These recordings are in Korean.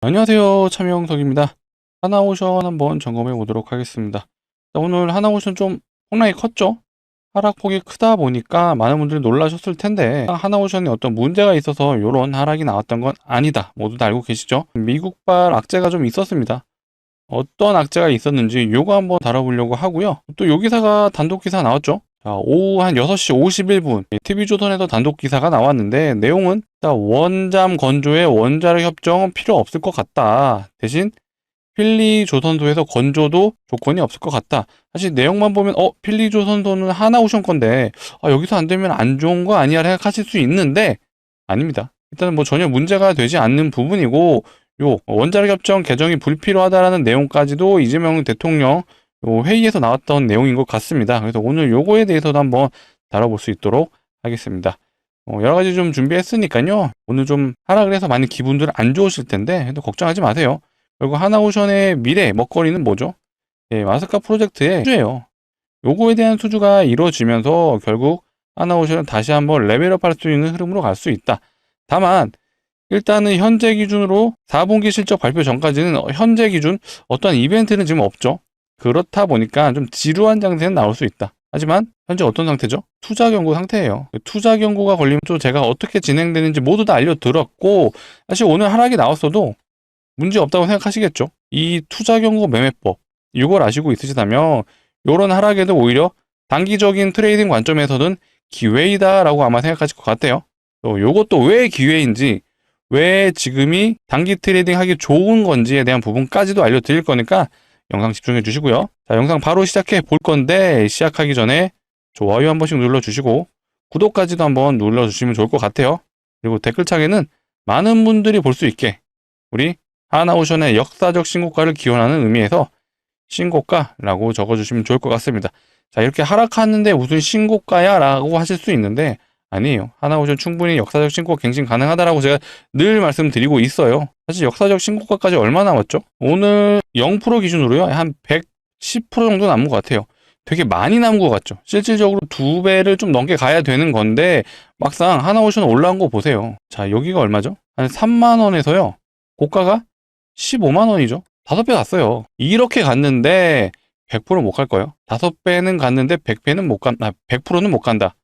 안녕하세요. 참여영석입니다. 하나오션 한번 점검해 보도록 하겠습니다. 자, 오늘 하나오션 좀 폭락이 컸죠? 하락폭이 크다 보니까 많은 분들이 놀라셨을 텐데 하나오션에 어떤 문제가 있어서 이런 하락이 나왔던 건 아니다. 모두 다 알고 계시죠? 미국발 악재가 좀 있었습니다. 어떤 악재가 있었는지 요거 한번 다뤄보려고 하고요. 또 요 기사가 단독 기사 나왔죠? 자, 오후 한 6시 51분 TV조선에서 단독 기사가 나왔는데 내용은 원잠 건조에 원자력 협정은 필요 없을 것 같다. 대신 필리 조선소에서 건조도 조건이 없을 것 같다. 사실 내용만 보면 필리 조선소는 하나오션 건데 여기서 안 되면 안 좋은 거 아니야 생각하실 수 있는데 아닙니다. 일단은 뭐 전혀 문제가 되지 않는 부분이고 요 원자력 협정 개정이 불필요하다라는 내용까지도 이재명 대통령 요 회의에서 나왔던 내용인 것 같습니다. 그래서 오늘 요거에 대해서도 한번 다뤄볼 수 있도록 하겠습니다. 여러 가지 좀 준비했으니까요. 오늘 좀 하락을 해서 많이 기분들 안 좋으실 텐데 그래도 걱정하지 마세요. 그리고 하나오션의 미래 먹거리는 뭐죠? 예, 마스카 프로젝트의 수주예요. 요거에 대한 수주가 이루어지면서 결국 하나오션은 다시 한번 레벨업 할 수 있는 흐름으로 갈 수 있다. 다만 일단은 현재 기준으로 4분기 실적 발표 전까지는 현재 기준 어떠한 이벤트는 지금 없죠. 그렇다 보니까 좀 지루한 장세는 나올 수 있다. 하지만 현재 어떤 상태죠? 투자 경고 상태예요. 투자 경고가 걸리면 또 제가 어떻게 진행되는지 모두 다 알려드렸고 사실 오늘 하락이 나왔어도 문제 없다고 생각하시겠죠? 이 투자 경고 매매법 이걸 아시고 있으시다면 이런 하락에도 오히려 단기적인 트레이딩 관점에서는 기회이다라고 아마 생각하실 것 같아요. 또 요것도 왜 기회인지 왜 지금이 단기 트레이딩 하기 좋은 건지에 대한 부분까지도 알려드릴 거니까 영상 집중해 주시고요. 자, 영상 바로 시작해 볼 건데 시작하기 전에 좋아요 한 번씩 눌러주시고 구독까지도 한번 눌러주시면 좋을 것 같아요. 그리고 댓글창에는 많은 분들이 볼 수 있게 우리 하나오션의 역사적 신고가를 기원하는 의미에서 신고가라고 적어주시면 좋을 것 같습니다. 자, 이렇게 하락하는데 무슨 신고가야? 라고 하실 수 있는데 아니에요. 하나오션 충분히 역사적 신고가 갱신 가능하다라고 제가 늘 말씀드리고 있어요. 사실 역사적 신고가까지 얼마 남았죠? 오늘 0% 기준으로요. 한 110% 정도 남은 것 같아요. 되게 많이 남은 것 같죠? 실질적으로 2배를 좀 넘게 가야 되는 건데 막상 하나오션 올라온 거 보세요. 자, 여기가 얼마죠? 한 3만 원에서요. 고가가 15만 원이죠. 5배 갔어요. 이렇게 갔는데 100% 못 갈 거예요. 5배는 갔는데 100배는 못 간다. 100%는 못 간다.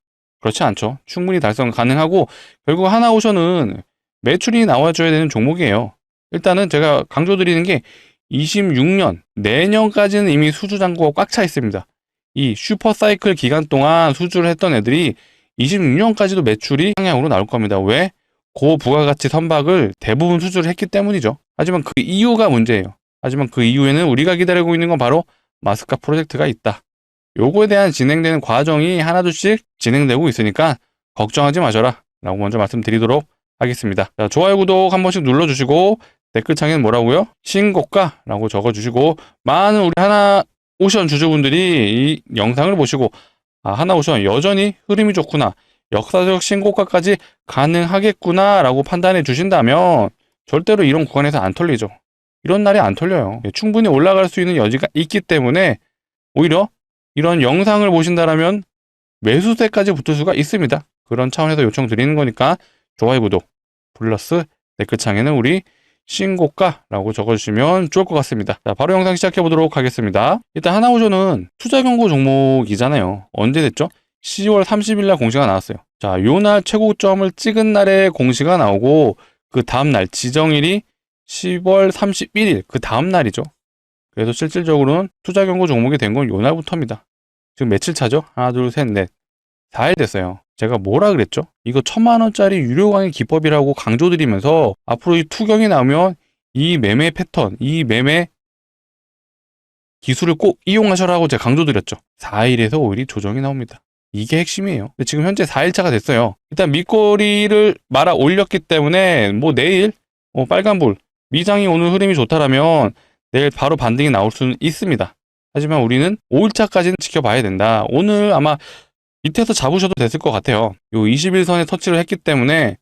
그렇지 않죠. 충분히 달성 가능하고 결국 하나오션은 매출이 나와줘야 되는 종목이에요. 일단은 제가 강조드리는 게 26년 내년까지는 이미 수주 잔고가 꽉 차 있습니다. 이 슈퍼사이클 기간 동안 수주를 했던 애들이 26년까지도 매출이 상향으로 나올 겁니다. 왜? 고부가가치 선박을 대부분 수주를 했기 때문이죠. 하지만 그 이유가 문제예요. 하지만 그 이후에는 우리가 기다리고 있는 건 바로 마스카 프로젝트가 있다. 요거에 대한 진행되는 과정이 하나둘씩 진행되고 있으니까 걱정하지 마셔라 라고 먼저 말씀드리도록 하겠습니다. 자, 좋아요 구독 한 번씩 눌러주시고 댓글창에는 뭐라고요? 신고가 라고 적어주시고 많은 우리 하나오션 주주분들이 이 영상을 보시고 하나오션 여전히 흐름이 좋구나, 역사적 신고가까지 가능하겠구나 라고 판단해 주신다면 절대로 이런 구간에서 안 털리죠. 이런 날이 안 털려요. 충분히 올라갈 수 있는 여지가 있기 때문에 오히려 이런 영상을 보신다라면 매수세까지 붙을 수가 있습니다. 그런 차원에서 요청드리는 거니까 좋아요 구독 플러스 댓글창에는 우리 신고가라고 적어주시면 좋을 것 같습니다. 자, 바로 영상 시작해 보도록 하겠습니다. 일단 하나오션은 투자 경고 종목이잖아요. 언제 됐죠? 10월 30일 날 공시가 나왔어요. 자, 요 날 최고점을 찍은 날에 공시가 나오고 그 다음 날 지정일이 10월 31일 그 다음 날이죠. 그래서 실질적으로는 투자 경고 종목이 된 건 요 날부터입니다. 지금 며칠 차죠? 하나, 둘, 셋, 넷. 4일 됐어요. 제가 뭐라 그랬죠? 이거 1,000만 원짜리 유료 강의 기법이라고 강조드리면서 앞으로 이 투경이 나오면 이 매매 패턴, 이 매매 기술을 꼭 이용하셔라고 제가 강조드렸죠. 4일에서 5일이 조정이 나옵니다. 이게 핵심이에요. 근데 지금 현재 4일차가 됐어요. 일단 밑거리를 말아 올렸기 때문에 뭐 내일 빨간불 미장이 오늘 흐름이 좋다라면 내일 바로 반등이 나올 수는 있습니다. 하지만 우리는 5일차까지는 지켜봐야 된다. 오늘 아마 밑에서 잡으셔도 됐을 것 같아요. 요 21선에 터치를 했기 때문에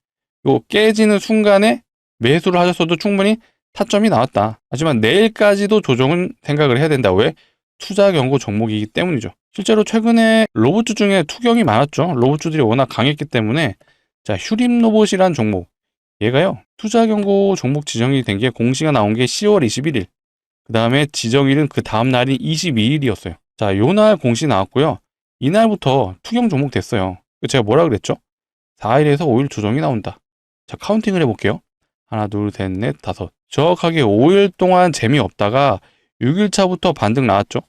요 깨지는 순간에 매수를 하셨어도 충분히 타점이 나왔다. 하지만 내일까지도 조정은 생각을 해야 된다. 왜? 투자 경고 종목이기 때문이죠. 실제로 최근에 로봇주 중에 투경이 많았죠. 로봇주들이 워낙 강했기 때문에 자, 휴림 로봇이란 종목. 얘가요, 투자 경고 종목 지정이 된 게 공시가 나온 게 10월 21일. 그 다음에 지정일은 그 다음 날인 22일이었어요. 자, 요날 공시 나왔고요. 이날부터 투경 종목 됐어요. 제가 뭐라 그랬죠? 4일에서 5일 조정이 나온다. 자, 카운팅을 해볼게요. 하나, 둘, 셋, 넷, 다섯. 정확하게 5일 동안 재미없다가 6일차부터 반등 나왔죠.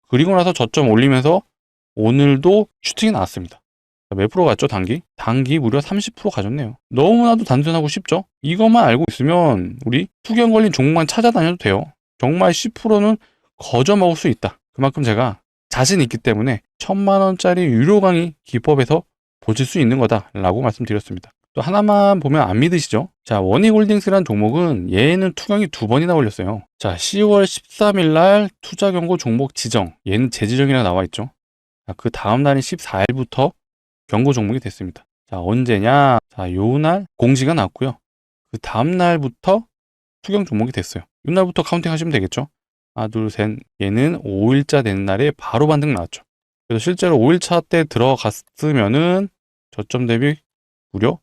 그리고 나서 저점 올리면서 오늘도 슈팅이 나왔습니다. 몇 프로 갔죠, 단기? 단기 무려 30% 가졌네요. 너무나도 단순하고 쉽죠? 이것만 알고 있으면 우리 투경 걸린 종목만 찾아다녀도 돼요. 정말 10%는 거저 먹을 수 있다. 그만큼 제가 자신 있기 때문에 1000만원짜리 유료 강의 기법에서 보실 수 있는 거다라고 말씀드렸습니다. 또 하나만 보면 안 믿으시죠? 자, 원익홀딩스란 종목은 얘는 투경이 2번이나 올렸어요. 자, 10월 13일 날 투자 경고 종목 지정. 얘는 재지정이라고 나와 있죠. 자, 그 다음 날인 14일부터 경고 종목이 됐습니다. 자, 언제냐? 자, 요날 공시가 났고요. 그 다음 날부터 투경 종목이 됐어요. 이날부터 카운팅 하시면 되겠죠? 하나, 둘, 셋. 얘는 5일차 되는 날에 바로 반등 나왔죠. 그래서 실제로 5일차 때 들어갔으면은 저점 대비 무려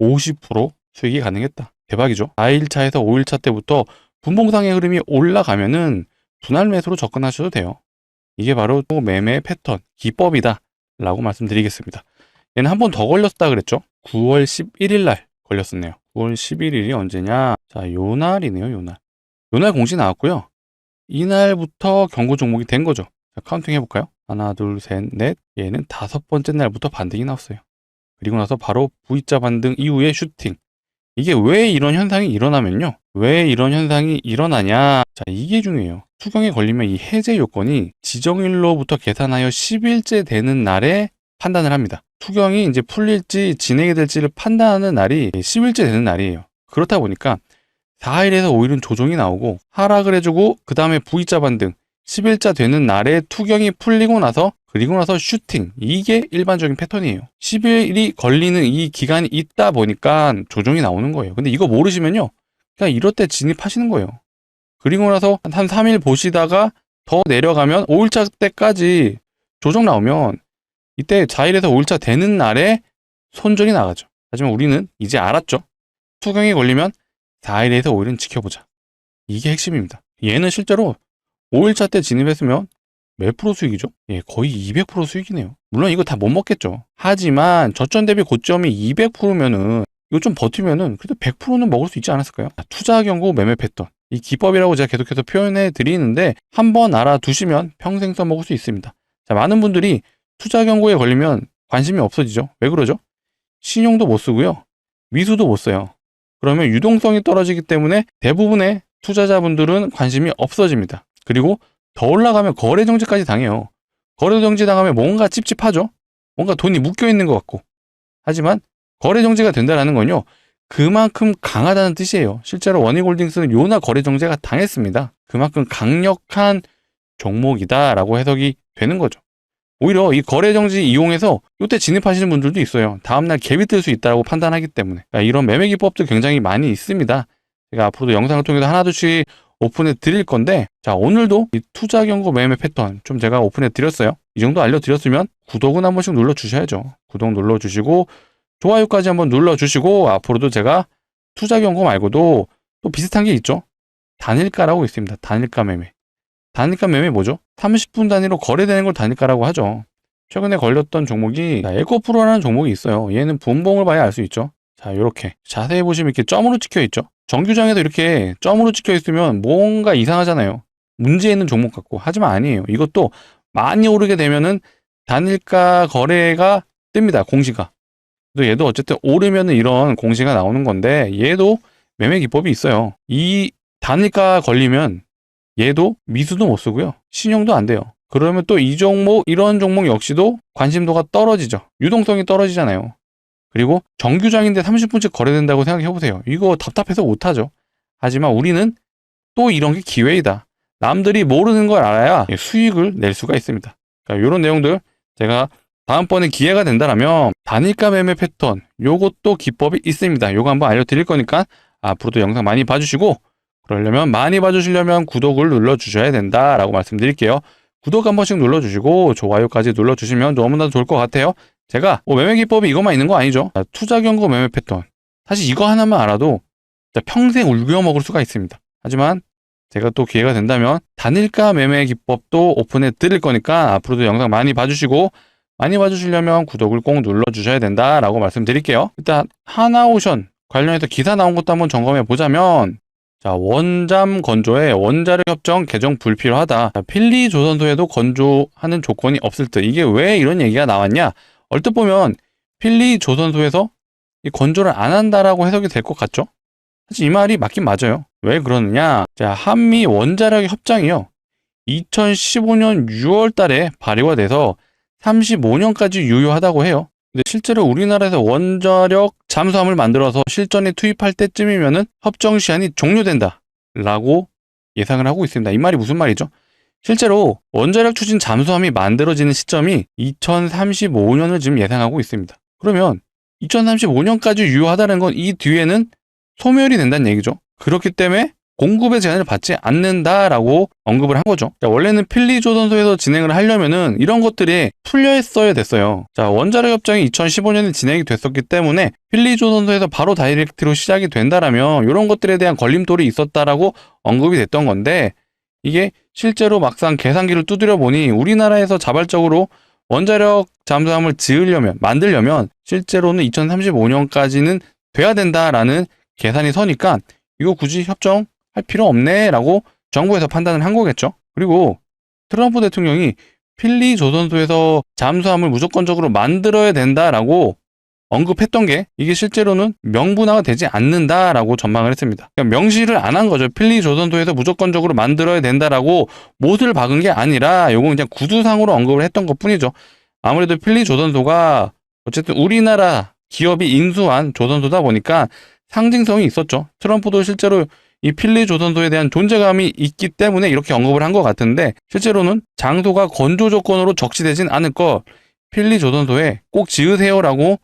50% 수익이 가능했다. 대박이죠. 4일차에서 5일차 때부터 분봉상의 흐름이 올라가면은 분할 매수로 접근하셔도 돼요. 이게 바로 매매 패턴, 기법이다 라고 말씀드리겠습니다. 얘는 한 번 더 걸렸다 그랬죠? 9월 11일 날 걸렸었네요. 9월 11일이 언제냐? 자, 요날이네요, 요날. 요날 공시 나왔고요. 이날부터 경고 종목이 된 거죠. 자, 카운팅 해볼까요? 하나, 둘, 셋, 넷. 얘는 5번째 날부터 반등이 나왔어요. 그리고 나서 바로 V자 반등 이후에 슈팅. 이게 왜 이런 현상이 일어나면요. 왜 이런 현상이 일어나냐. 자, 이게 중요해요. 투경에 걸리면 이 해제 요건이 지정일로부터 계산하여 10일째 되는 날에 판단을 합니다. 투경이 이제 풀릴지 진행이 될지를 판단하는 날이 10일째 되는 날이에요. 그렇다 보니까 4일에서 5일은 조정이 나오고 하락을 해주고 그 다음에 V자 반등 10일자 되는 날에 투경이 풀리고 나서 그리고 나서 슈팅. 이게 일반적인 패턴이에요. 10일이 걸리는 이 기간이 있다 보니까 조정이 나오는 거예요. 근데 이거 모르시면요. 그냥 이럴 때 진입하시는 거예요. 그리고 나서 한 3일 보시다가 더 내려가면 5일차 때까지 조정 나오면 이때 4일에서 5일차 되는 날에 손절이 나가죠. 하지만 우리는 이제 알았죠. 투경이 걸리면 4일에서 5일은 지켜보자. 이게 핵심입니다. 얘는 실제로 5일차 때 진입했으면 몇 프로 수익이죠? 예, 거의 200% 수익이네요. 물론 이거 다 못 먹겠죠. 하지만 저점 대비 고점이 200%면은 이거 좀 버티면은 그래도 100%는 먹을 수 있지 않았을까요? 투자 경고 매매 패턴. 이 기법이라고 제가 계속해서 표현해 드리는데 한번 알아두시면 평생 써먹을 수 있습니다. 자, 많은 분들이 투자 경고에 걸리면 관심이 없어지죠. 왜 그러죠? 신용도 못 쓰고요. 미수도 못 써요. 그러면 유동성이 떨어지기 때문에 대부분의 투자자분들은 관심이 없어집니다. 그리고 더 올라가면 거래 정지까지 당해요. 거래 정지 당하면 뭔가 찝찝하죠? 뭔가 돈이 묶여 있는 것 같고. 하지만 거래 정지가 된다는 건요. 그만큼 강하다는 뜻이에요. 실제로 원익홀딩스는 요나 거래 정지가 당했습니다. 그만큼 강력한 종목이다라고 해석이 되는 거죠. 오히려 이 거래 정지 이용해서 이때 진입하시는 분들도 있어요. 다음날 갭이 뜰 수 있다고 판단하기 때문에. 그러니까 이런 매매 기법도 굉장히 많이 있습니다. 제가 앞으로도 영상을 통해서 하나둘씩 오픈해 드릴 건데, 자, 오늘도 이 투자 경고 매매 패턴 좀 제가 오픈해 드렸어요. 이 정도 알려드렸으면 구독은 한 번씩 눌러주셔야죠. 구독 눌러주시고 좋아요까지 한번 눌러주시고, 앞으로도 제가 투자 경고 말고도 또 비슷한 게 있죠. 단일가라고 있습니다. 단일가 매매. 단일가 매매 뭐죠? 30분 단위로 거래되는 걸 단일가라고 하죠. 최근에 걸렸던 종목이 에코프로라는 종목이 있어요. 얘는 분봉을 봐야 알 수 있죠. 자, 이렇게 자세히 보시면 이렇게 점으로 찍혀 있죠. 정규장에도 이렇게 점으로 찍혀 있으면 뭔가 이상하잖아요. 문제 있는 종목 같고. 하지만 아니에요. 이것도 많이 오르게 되면은 단일가 거래가 뜹니다. 공시가. 또 얘도 어쨌든 오르면은 이런 공시가 나오는 건데, 얘도 매매 기법이 있어요. 이 단일가 걸리면 얘도 미수도 못 쓰고요. 신용도 안 돼요. 그러면 또 이 종목, 이런 종목 역시도 관심도가 떨어지죠. 유동성이 떨어지잖아요. 그리고 정규장인데 30분씩 거래된다고 생각해보세요. 이거 답답해서 못하죠. 하지만 우리는 또 이런 게 기회이다. 남들이 모르는 걸 알아야 수익을 낼 수가 있습니다. 그러니까 이런 내용들 제가 다음번에 기회가 된다면 단일가 매매 패턴, 요것도 기법이 있습니다. 요거 한번 알려드릴 거니까 앞으로도 영상 많이 봐주시고, 그러려면 많이 봐주시려면 구독을 눌러주셔야 된다라고 말씀드릴게요. 구독 한 번씩 눌러주시고 좋아요까지 눌러주시면 너무나도 좋을 것 같아요. 제가 매매 기법이 이것만 있는 거 아니죠. 투자 경고 매매 패턴, 사실 이거 하나만 알아도 진짜 평생 울겨 먹을 수가 있습니다. 하지만 제가 또 기회가 된다면 단일가 매매 기법도 오픈해 드릴 거니까 앞으로도 영상 많이 봐주시고, 많이 봐주시려면 구독을 꼭 눌러주셔야 된다라고 말씀드릴게요. 일단 하나오션 관련해서 기사 나온 것도 한번 점검해 보자면, 자, 원잠 건조에 원자력 협정 개정 불필요하다. 자, 필리조선소에도 건조하는 조건이 없을 듯. 이게 왜 이런 얘기가 나왔냐? 얼뜻 보면 필리조선소에서 이 건조를 안 한다라고 해석이 될 것 같죠? 사실 이 말이 맞긴 맞아요. 왜 그러느냐? 자, 한미 원자력 협정이요, 2015년 6월 달에 발의가 돼서 35년까지 유효하다고 해요. 근데 실제로 우리나라에서 원자력 잠수함을 만들어서 실전에 투입할 때쯤이면은 협정 시한이 종료된다 라고 예상을 하고 있습니다. 이 말이 무슨 말이죠? 실제로 원자력 추진 잠수함이 만들어지는 시점이 2035년을 지금 예상하고 있습니다. 그러면 2035년까지 유효하다는 건 이 뒤에는 소멸이 된다는 얘기죠. 그렇기 때문에 공급의 제한을 받지 않는다라고 언급을 한 거죠. 자, 원래는 필리조선소에서 진행을 하려면은 이런 것들이 풀려 있어야 됐어요. 자, 원자력 협정이 2015년에 진행이 됐었기 때문에 필리조선소에서 바로 다이렉트로 시작이 된다라면 이런 것들에 대한 걸림돌이 있었다라고 언급이 됐던 건데, 이게 실제로 막상 계산기를 두드려 보니 우리나라에서 자발적으로 원자력 잠수함을 만들려면 실제로는 2035년까지는 돼야 된다라는 계산이 서니까 이거 굳이 협정할 필요 없네 라고 정부에서 판단을 한 거겠죠. 그리고 트럼프 대통령이 필리조선소에서 잠수함을 무조건적으로 만들어야 된다라고 언급했던 게 이게 실제로는 명분화가 되지 않는다라고 전망을 했습니다. 그러니까 명시를 안 한 거죠. 필리조선소에서 무조건적으로 만들어야 된다라고 못을 박은 게 아니라 요건 그냥 구두상으로 언급을 했던 것 뿐이죠. 아무래도 필리조선소가 어쨌든 우리나라 기업이 인수한 조선소다 보니까 상징성이 있었죠. 트럼프도 실제로 이 필리조선소에 대한 존재감이 있기 때문에 이렇게 언급을 한 것 같은데, 실제로는 장소가 건조 조건으로 적시되진 않을 거 필리조선소에 꼭 지으세요라고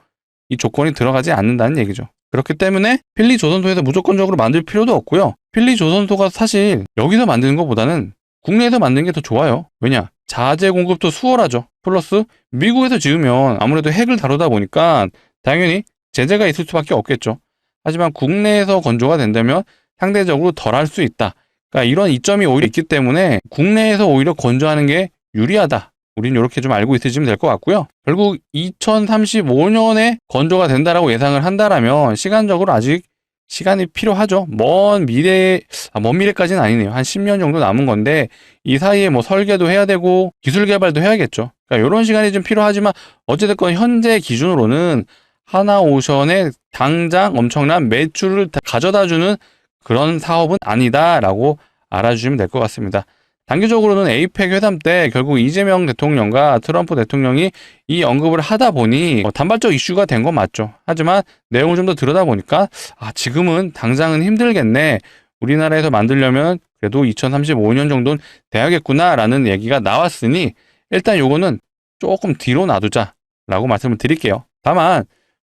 이 조건이 들어가지 않는다는 얘기죠. 그렇기 때문에 필리조선소에서 무조건적으로 만들 필요도 없고요. 필리조선소가 사실 여기서 만드는 것보다는 국내에서 만드는 게 더 좋아요. 왜냐? 자재 공급도 수월하죠. 플러스 미국에서 지으면 아무래도 핵을 다루다 보니까 당연히 제재가 있을 수밖에 없겠죠. 하지만 국내에서 건조가 된다면 상대적으로 덜 할 수 있다. 그러니까 이런 이점이 오히려 있기 때문에 국내에서 오히려 건조하는 게 유리하다. 우린 이렇게 좀 알고 있으시면 될 것 같고요. 결국 2035년에 건조가 된다라고 예상을 한다라면 시간적으로 아직 시간이 필요하죠. 먼 미래까지는 아니네요. 한 10년 정도 남은 건데 이 사이에 뭐 설계도 해야 되고 기술 개발도 해야겠죠. 그러니까 이런 시간이 좀 필요하지만 어찌됐건 현재 기준으로는 하나오션에 당장 엄청난 매출을 가져다주는 그런 사업은 아니다라고 알아주시면 될 것 같습니다. 단기적으로는 에이펙 회담 때 결국 이재명 대통령과 트럼프 대통령이 이 언급을 하다 보니 단발적 이슈가 된 건 맞죠. 하지만 내용을 좀 더 들여다보니까 지금은 당장은 힘들겠네. 우리나라에서 만들려면 그래도 2035년 정도는 돼야겠구나라는 얘기가 나왔으니 일단 요거는 조금 뒤로 놔두자라고 말씀을 드릴게요. 다만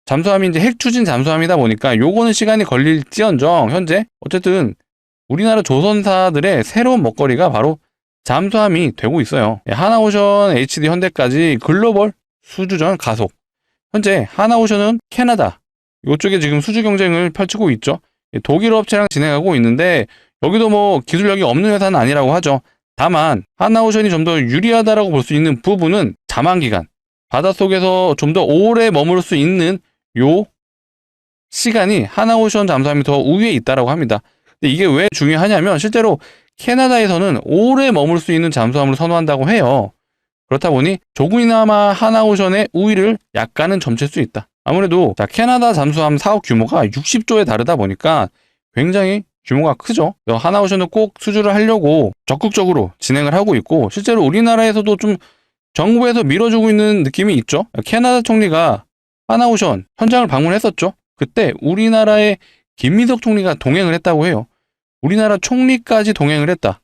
잠수함이 이제 핵 추진 잠수함이다 보니까 요거는 시간이 걸릴지언정 현재 어쨌든 우리나라 조선사들의 새로운 먹거리가 바로 잠수함이 되고 있어요. 하나오션, HD 현대까지 글로벌 수주전 가속. 현재 하나오션은 캐나다 이쪽에 지금 수주 경쟁을 펼치고 있죠. 독일 업체랑 진행하고 있는데 여기도 뭐 기술력이 없는 회사는 아니라고 하죠. 다만 하나오션이 좀 더 유리하다라고 볼 수 있는 부분은 잠안기간, 바닷속에서 좀 더 오래 머무를 수 있는 요 시간이 하나오션 잠수함이 더 우위에 있다라고 합니다. 근데 이게 왜 중요하냐면 실제로 캐나다에서는 오래 머물 수 있는 잠수함을 선호한다고 해요. 그렇다 보니 조금이나마 하나오션의 우위를 약간은 점칠 수 있다. 아무래도 캐나다 잠수함 사업 규모가 60조에 다르다 보니까 굉장히 규모가 크죠. 하나오션은 꼭 수주를 하려고 적극적으로 진행을 하고 있고 실제로 우리나라에서도 좀 정부에서 밀어주고 있는 느낌이 있죠. 캐나다 총리가 하나오션 현장을 방문했었죠. 그때 우리나라의 김민석 총리가 동행을 했다고 해요. 우리나라 총리까지 동행을 했다.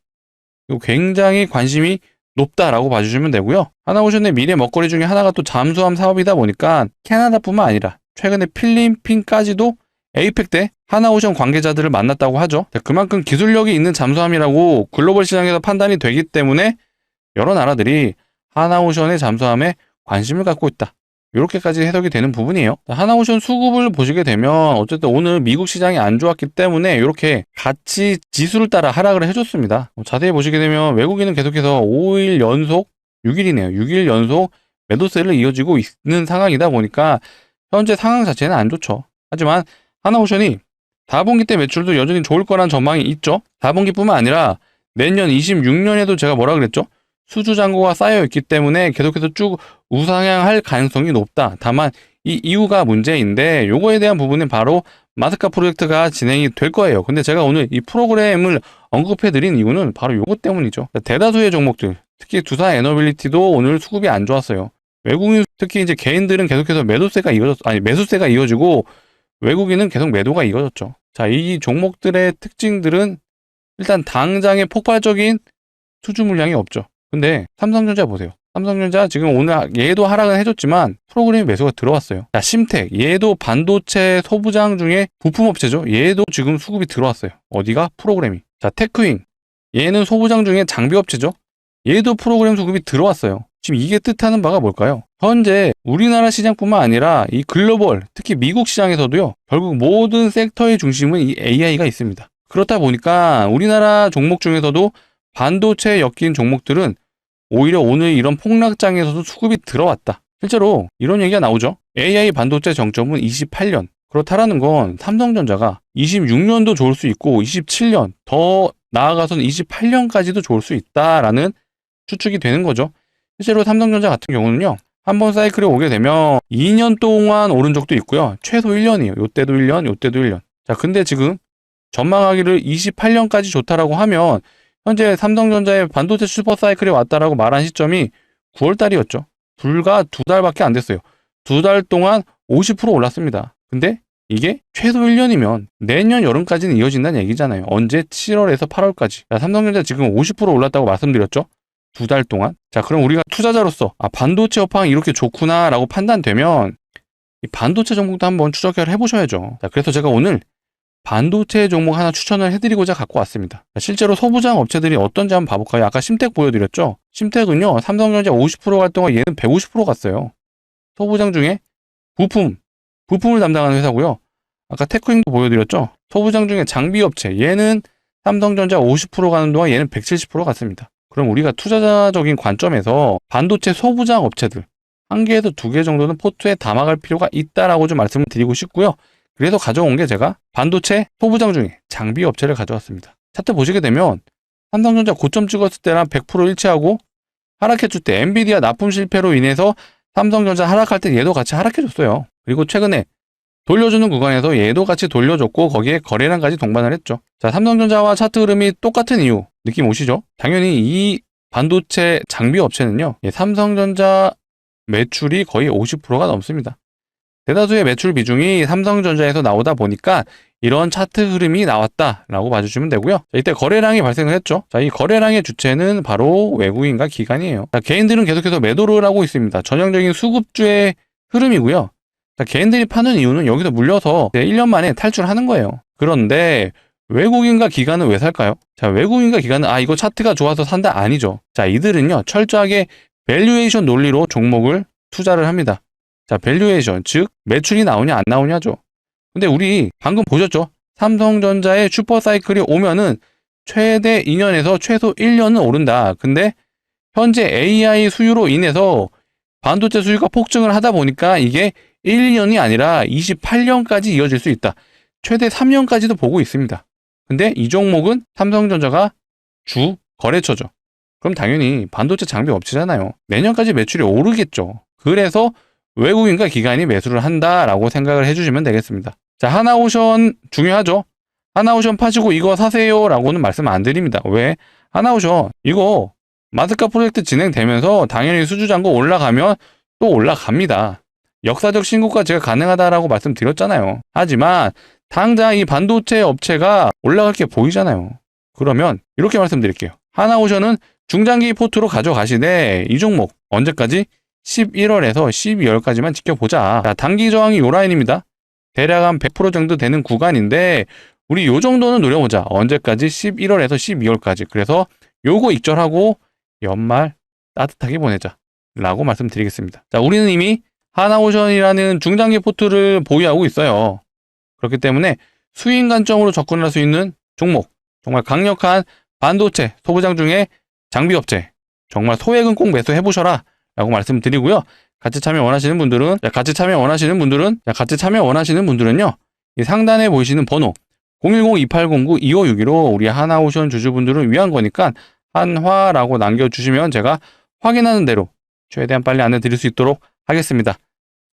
이거 굉장히 관심이 높다라고 봐주시면 되고요. 하나오션의 미래 먹거리 중에 하나가 또 잠수함 사업이다 보니까 캐나다뿐만 아니라 최근에 필리핀까지도 에이펙 때 하나오션 관계자들을 만났다고 하죠. 그만큼 기술력이 있는 잠수함이라고 글로벌 시장에서 판단이 되기 때문에 여러 나라들이 하나오션의 잠수함에 관심을 갖고 있다. 이렇게까지 해석이 되는 부분이에요. 하나오션 수급을 보시게 되면 어쨌든 오늘 미국 시장이 안 좋았기 때문에 이렇게 같이 지수를 따라 하락을 해줬습니다. 자세히 보시게 되면 외국인은 계속해서 5일 연속 6일이네요. 6일 연속 매도세를 이어지고 있는 상황이다 보니까 현재 상황 자체는 안 좋죠. 하지만 하나오션이 4분기 때 매출도 여전히 좋을 거란 전망이 있죠. 4분기뿐만 아니라 내년 26년에도 제가 뭐라 그랬죠? 수주 잔고가 쌓여 있기 때문에 계속해서 쭉 우상향할 가능성이 높다. 다만 이 이유가 문제인데 요거에 대한 부분은 바로 마스카 프로젝트가 진행이 될 거예요. 근데 제가 오늘 이 프로그램을 언급해 드린 이유는 바로 요거 때문이죠. 대다수의 종목들, 특히 두산 에너빌리티도 오늘 수급이 안 좋았어요. 외국인, 특히 이제 개인들은 계속해서 매수세가 이어지고 외국인은 계속 매도가 이어졌죠. 자, 이 종목들의 특징들은 일단 당장의 폭발적인 수주 물량이 없죠. 근데 삼성전자 보세요. 삼성전자 지금 오늘 얘도 하락은 해줬지만 프로그램 매수가 들어왔어요. 자, 심택 얘도 반도체 소부장 중에 부품업체죠. 얘도 지금 수급이 들어왔어요. 어디가? 프로그램이. 자, 테크윙 얘는 소부장 중에 장비업체죠. 얘도 프로그램 수급이 들어왔어요. 지금 이게 뜻하는 바가 뭘까요? 현재 우리나라 시장뿐만 아니라 이 글로벌, 특히 미국 시장에서도요, 결국 모든 섹터의 중심은 이 AI가 있습니다. 그렇다 보니까 우리나라 종목 중에서도 반도체에 엮인 종목들은 오히려 오늘 이런 폭락장에서도 수급이 들어왔다. 실제로 이런 얘기가 나오죠. AI 반도체 정점은 28년. 그렇다라는 건 삼성전자가 26년도 좋을 수 있고 27년, 더 나아가서는 28년까지도 좋을 수 있다라는 추측이 되는 거죠. 실제로 삼성전자 같은 경우는요, 한번 사이클에 오게 되면 2년 동안 오른 적도 있고요. 최소 1년이에요. 요때도 1년, 요때도 1년. 자, 근데 지금 전망하기를 28년까지 좋다라고 하면 현재 삼성전자의 반도체 슈퍼사이클이 왔다라고 말한 시점이 9월달이었죠. 불과 2달밖에 안 됐어요. 2달 동안 50% 올랐습니다. 근데 이게 최소 1년이면 내년 여름까지는 이어진다는 얘기잖아요. 언제? 7월에서 8월까지. 자, 삼성전자 지금 50% 올랐다고 말씀드렸죠. 2달 동안. 자, 그럼 우리가 투자자로서 반도체 업황이 이렇게 좋구나 라고 판단되면 이 반도체 종목도 한번 추적을 해보셔야죠. 자, 그래서 제가 오늘 반도체 종목 하나 추천을 해드리고자 갖고 왔습니다. 실제로 소부장 업체들이 어떤지 한번 봐볼까요? 아까 심택 보여드렸죠? 심택은요, 삼성전자 50% 갈 동안 얘는 150% 갔어요. 소부장 중에 부품을 담당하는 회사고요. 아까 테크윙도 보여드렸죠? 소부장 중에 장비 업체, 얘는 삼성전자 50% 가는 동안 얘는 170% 갔습니다. 그럼 우리가 투자자적인 관점에서 반도체 소부장 업체들, 1개에서 2개 정도는 포트에 담아갈 필요가 있다라고 좀 말씀을 드리고 싶고요. 그래서 가져온 게 제가 반도체 소부장 중에 장비 업체를 가져왔습니다. 차트 보시게 되면 삼성전자 고점 찍었을 때랑 100% 일치하고 하락해줄 때 엔비디아 납품 실패로 인해서 삼성전자 하락할 때 얘도 같이 하락해줬어요. 그리고 최근에 돌려주는 구간에서 얘도 같이 돌려줬고 거기에 거래량까지 동반을 했죠. 자, 삼성전자와 차트 흐름이 똑같은 이유 느낌 오시죠? 당연히 이 반도체 장비 업체는요, 삼성전자 매출이 거의 50%가 넘습니다. 대다수의 매출 비중이 삼성전자에서 나오다 보니까 이런 차트 흐름이 나왔다라고 봐주시면 되고요. 자, 이때 거래량이 발생을 했죠. 자, 이 거래량의 주체는 바로 외국인과 기관이에요. 자, 개인들은 계속해서 매도를 하고 있습니다. 전형적인 수급주의 흐름이고요. 자, 개인들이 파는 이유는 여기서 물려서 1년 만에 탈출하는 거예요. 그런데 외국인과 기관은 왜 살까요? 자, 외국인과 기관은 이거 차트가 좋아서 산다 아니죠. 자, 이들은요, 철저하게 밸류에이션 논리로 종목을 투자를 합니다. 자, 밸류에이션, 즉 매출이 나오냐 안 나오냐죠. 근데 우리 방금 보셨죠? 삼성전자의 슈퍼사이클이 오면은 최대 2년에서 최소 1년은 오른다. 근데 현재 AI 수요로 인해서 반도체 수요가 폭증을 하다 보니까 이게 1, 2년이 아니라 28년까지 이어질 수 있다. 최대 3년까지도 보고 있습니다. 근데 이 종목은 삼성전자가 주 거래처죠. 그럼 당연히 반도체 장비 업체잖아요. 내년까지 매출이 오르겠죠. 그래서 외국인과 기관이 매수를 한다라고 생각을 해주시면 되겠습니다. 자, 하나오션 중요하죠. 하나오션 파시고 이거 사세요 라고는 말씀 안 드립니다. 왜? 하나오션 이거 마스카 프로젝트 진행되면서 당연히 수주잔고 올라가면 또 올라갑니다. 역사적 신고가 제가 가능하다라고 말씀드렸잖아요. 하지만 당장 이 반도체 업체가 올라갈 게 보이잖아요. 그러면 이렇게 말씀드릴게요. 하나오션은 중장기 포트로 가져가시되 이 종목 언제까지? 11월에서 12월까지만 지켜보자. 자, 단기 저항이 요 라인입니다. 대략 한 100% 정도 되는 구간인데 우리 요 정도는 노려보자. 언제까지? 11월에서 12월까지. 그래서 요거 익절하고 연말 따뜻하게 보내자 라고 말씀드리겠습니다. 자, 우리는 이미 하나오션이라는 중장기 포트를 보유하고 있어요. 그렇기 때문에 수익 관점으로 접근할 수 있는 종목, 정말 강력한 반도체 소부장 중에 장비업체, 정말 소액은 꼭 매수해보셔라 라고 말씀드리고요. 같이 참여 원하시는 분들은요, 이 상단에 보이시는 번호 010-2809-2562로 우리 하나오션 주주분들을 위한 거니까 한화라고 남겨주시면 제가 확인하는 대로 최대한 빨리 안내 드릴 수 있도록 하겠습니다.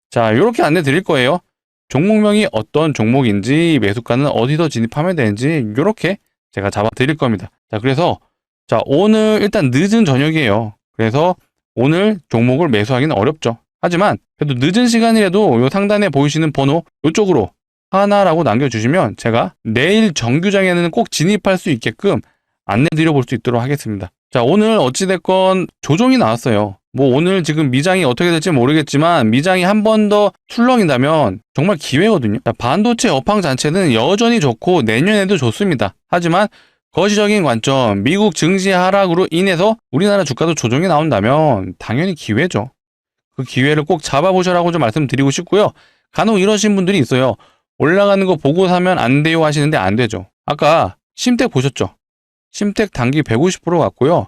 자, 이렇게 안내 드릴 거예요. 종목명이 어떤 종목인지, 매수가는 어디서 진입하면 되는지 이렇게 제가 잡아 드릴 겁니다. 자, 그래서 자, 오늘 일단 늦은 저녁이에요. 그래서 오늘 종목을 매수하기는 어렵죠. 하지만 그래도 늦은 시간이라도 요 상단에 보이시는 번호 이쪽으로 하나라고 남겨주시면 제가 내일 정규장에는 꼭 진입할 수 있게끔 안내 드려볼 수 있도록 하겠습니다. 자, 오늘 어찌됐건 조정이 나왔어요. 뭐 오늘 지금 미장이 어떻게 될지 모르겠지만 미장이 한 번 더 출렁인다면 정말 기회거든요. 자, 반도체 업황 자체는 여전히 좋고 내년에도 좋습니다. 하지만 거시적인 관점, 미국 증시 하락으로 인해서 우리나라 주가도 조정이 나온다면 당연히 기회죠. 그 기회를 꼭 잡아보셔라고 좀 말씀드리고 싶고요. 간혹 이러신 분들이 있어요. 올라가는 거 보고 사면 안 돼요 하시는데 안 되죠. 아까 심택 보셨죠? 심택 단기 150% 갔고요.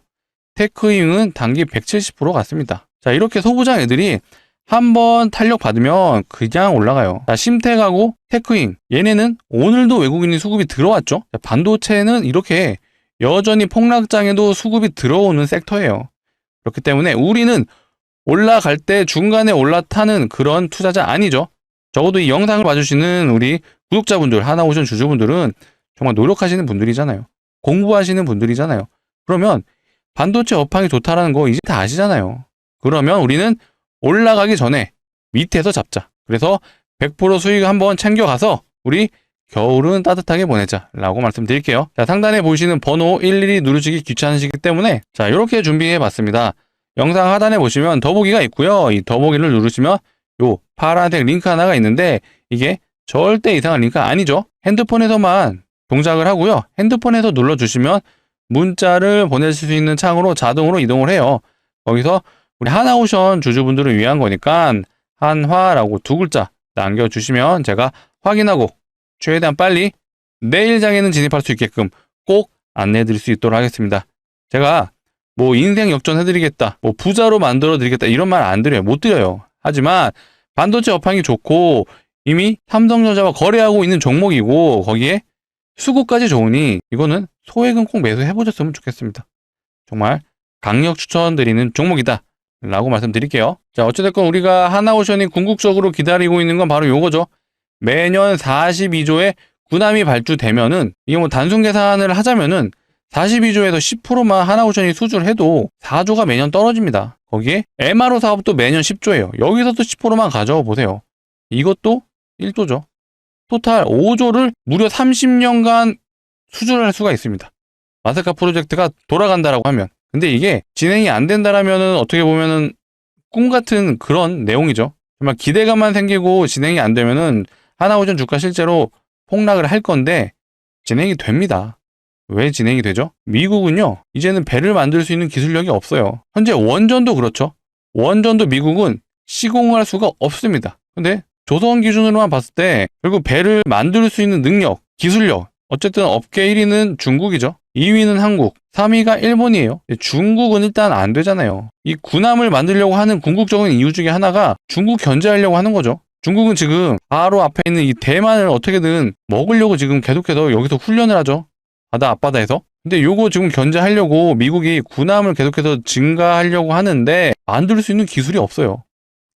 테크윙은 단기 170% 갔습니다. 자, 이렇게 소부장 애들이 한번 탄력 받으면 그냥 올라가요. 자, 심택하고 테크윙, 얘네는 오늘도 외국인이 수급이 들어왔죠. 자, 반도체는 이렇게 여전히 폭락장에도 수급이 들어오는 섹터예요. 그렇기 때문에 우리는 올라갈 때 중간에 올라타는 그런 투자자 아니죠. 적어도 이 영상을 봐주시는 우리 구독자분들, 하나오션 주주분들은 정말 노력하시는 분들이잖아요. 공부하시는 분들이잖아요. 그러면 반도체 업황이 좋다라는 거 이제 다 아시잖아요. 그러면 우리는 올라가기 전에 밑에서 잡자. 그래서 100% 수익 한번 챙겨가서 우리 겨울은 따뜻하게 보내자 라고 말씀드릴게요. 자, 상단에 보이시는 번호 일일이 누르시기 귀찮으시기 때문에 자, 이렇게 준비해 봤습니다. 영상 하단에 보시면 더보기가 있고요. 이 더보기를 누르시면 요 파란색 링크 하나가 있는데 이게 절대 이상한 링크가 아니죠. 핸드폰에서만 동작을 하고요. 핸드폰에서 눌러주시면 문자를 보내실 수 있는 창으로 자동으로 이동을 해요. 거기서 우리 하나오션 주주분들을 위한 거니까 한화라고 두 글자 남겨주시면 제가 확인하고 최대한 빨리 내일 장에는 진입할 수 있게끔 꼭 안내해 드릴 수 있도록 하겠습니다. 제가 뭐 인생 역전해드리겠다, 뭐 부자로 만들어드리겠다 이런 말 안 드려요. 못 드려요. 하지만 반도체 업황이 좋고 이미 삼성전자와 거래하고 있는 종목이고 거기에 수급까지 좋으니 이거는 소액은 꼭 매수해보셨으면 좋겠습니다. 정말 강력 추천드리는 종목이다 라고 말씀드릴게요. 자, 어찌됐건 우리가 하나오션이 궁극적으로 기다리고 있는 건 바로 요거죠. 매년 42조의 군함이 발주되면은 이게 뭐 단순 계산을 하자면은 42조에서 10%만 하나오션이 수주를 해도 4조가 매년 떨어집니다. 거기에 MRO 사업도 매년 10조예요. 여기서도 10%만 가져와 보세요. 이것도 1조죠. 토탈 5조를 무려 30년간 수주를 할 수가 있습니다. 마스카 프로젝트가 돌아간다라고 하면. 근데 이게 진행이 안 된다라면은 어떻게 보면은 꿈 같은 그런 내용이죠. 정말 기대감만 생기고 진행이 안 되면은 하나오션 주가 실제로 폭락을 할 건데 진행이 됩니다. 왜 진행이 되죠? 미국은요, 이제는 배를 만들 수 있는 기술력이 없어요. 현재 원전도 그렇죠. 원전도 미국은 시공할 수가 없습니다. 근데 조선 기준으로만 봤을 때 결국 배를 만들 수 있는 능력, 기술력, 어쨌든 업계 1위는 중국이죠. 2위는 한국, 3위가 일본이에요. 중국은 일단 안 되잖아요. 이 군함을 만들려고 하는 궁극적인 이유 중에 하나가 중국 견제하려고 하는 거죠. 중국은 지금 바로 앞에 있는 이 대만을 어떻게든 먹으려고 지금 계속해서 여기서 훈련을 하죠. 바다 앞바다에서. 근데 요거 지금 견제하려고 미국이 군함을 계속해서 증가하려고 하는데 만들 수 있는 기술이 없어요.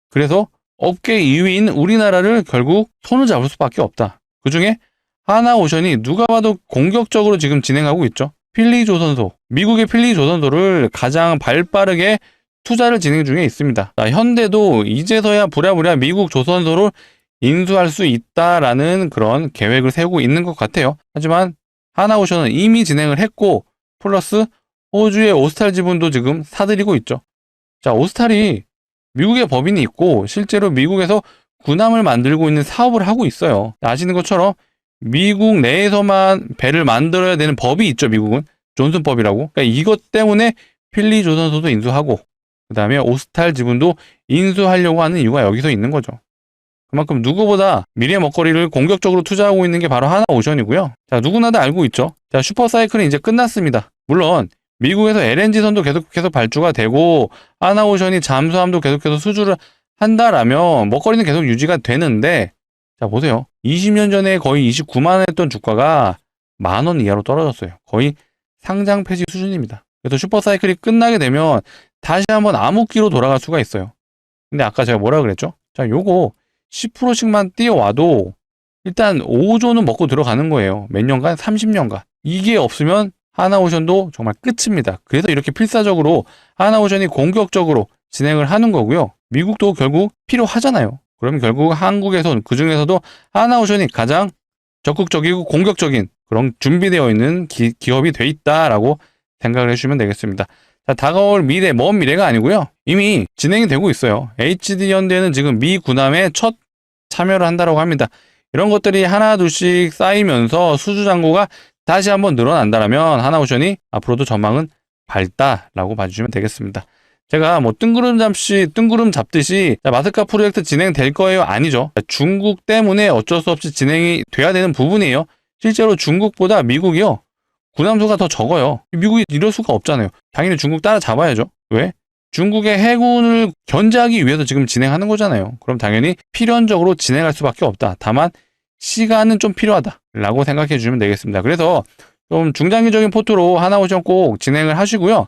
그래서 업계 2위인 우리나라를 결국 손을 잡을 수밖에 없다. 그 중에 하나오션이 누가 봐도 공격적으로 지금 진행하고 있죠. 필리조선소, 미국의 필리조선소를 가장 발빠르게 투자를 진행 중에 있습니다. 자, 현대도 이제서야 부랴부랴 미국 조선소를 인수할 수 있다라는 그런 계획을 세우고 있는 것 같아요. 하지만 하나오션은 이미 진행을 했고 플러스 호주의 오스탈 지분도 지금 사들이고 있죠. 자, 오스탈이 미국의 법인이 있고 실제로 미국에서 군함을 만들고 있는 사업을 하고 있어요. 아시는 것처럼 미국 내에서만 배를 만들어야 되는 법이 있죠. 미국은 존슨법이라고. 그러니까 이것 때문에 필리조선소도 인수하고 그 다음에 오스탈 지분도 인수하려고 하는 이유가 여기서 있는 거죠. 그만큼 누구보다 미래 먹거리를 공격적으로 투자하고 있는 게 바로 하나오션이고요. 자, 누구나 다 알고 있죠. 자, 슈퍼사이클은 이제 끝났습니다. 물론 미국에서 LNG선도 계속해서 발주가 되고 하나오션이 잠수함도 계속해서 수주를 한다라면 먹거리는 계속 유지가 되는데, 자, 보세요. 20년 전에 거의 29만 원 했던 주가가 10,000원 이하로 떨어졌어요. 거의 상장 폐지 수준입니다. 그래서 슈퍼사이클이 끝나게 되면 다시 한번 암흑기로 돌아갈 수가 있어요. 근데 아까 제가 뭐라 그랬죠? 자, 요거 10%씩만 뛰어와도 일단 5조는 먹고 들어가는 거예요. 몇 년간? 30년간. 이게 없으면 하나오션도 정말 끝입니다. 그래서 이렇게 필사적으로 하나오션이 공격적으로 진행을 하는 거고요. 미국도 결국 필요하잖아요. 그러면 결국 한국에서 그 중에서도 하나오션이 가장 적극적이고 공격적인 그런 준비되어 있는 기업이 돼 있다라고 생각을 해주시면 되겠습니다. 자, 다가올 미래, 먼 미래가 아니고요. 이미 진행이 되고 있어요. HD현대는 지금 미 군함에 첫 참여를 한다고 합니다. 이런 것들이 하나 둘씩 쌓이면서 수주 잔고가 다시 한번 늘어난다면 하나오션이 앞으로도 전망은 밝다라고 봐주시면 되겠습니다. 제가 뭐 뜬구름 잡듯이 마스카 프로젝트 진행될 거예요? 아니죠. 중국 때문에 어쩔 수 없이 진행이 돼야 되는 부분이에요. 실제로 중국보다 미국이요, 군함수가 더 적어요. 미국이 이럴 수가 없잖아요. 당연히 중국 따라잡아야죠. 왜? 중국의 해군을 견제하기 위해서 지금 진행하는 거잖아요. 그럼 당연히 필연적으로 진행할 수밖에 없다. 다만 시간은 좀 필요하다라고 생각해 주시면 되겠습니다. 그래서 좀 중장기적인 포트로 하나오션 꼭 진행을 하시고요.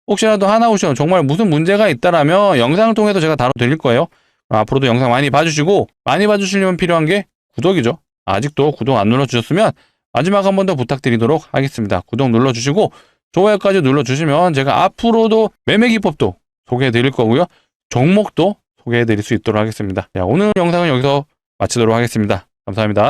혹시라도 하나오션 정말 무슨 문제가 있다라면 영상을 통해서 제가 다뤄드릴 거예요. 앞으로도 영상 많이 봐주시고, 많이 봐주시려면 필요한 게 구독이죠. 아직도 구독 안 눌러주셨으면 마지막 한 번 더 부탁드리도록 하겠습니다. 구독 눌러주시고 좋아요까지 눌러주시면 제가 앞으로도 매매 기법도 소개해드릴 거고요. 종목도 소개해드릴 수 있도록 하겠습니다. 자, 오늘 영상은 여기서 마치도록 하겠습니다. 감사합니다.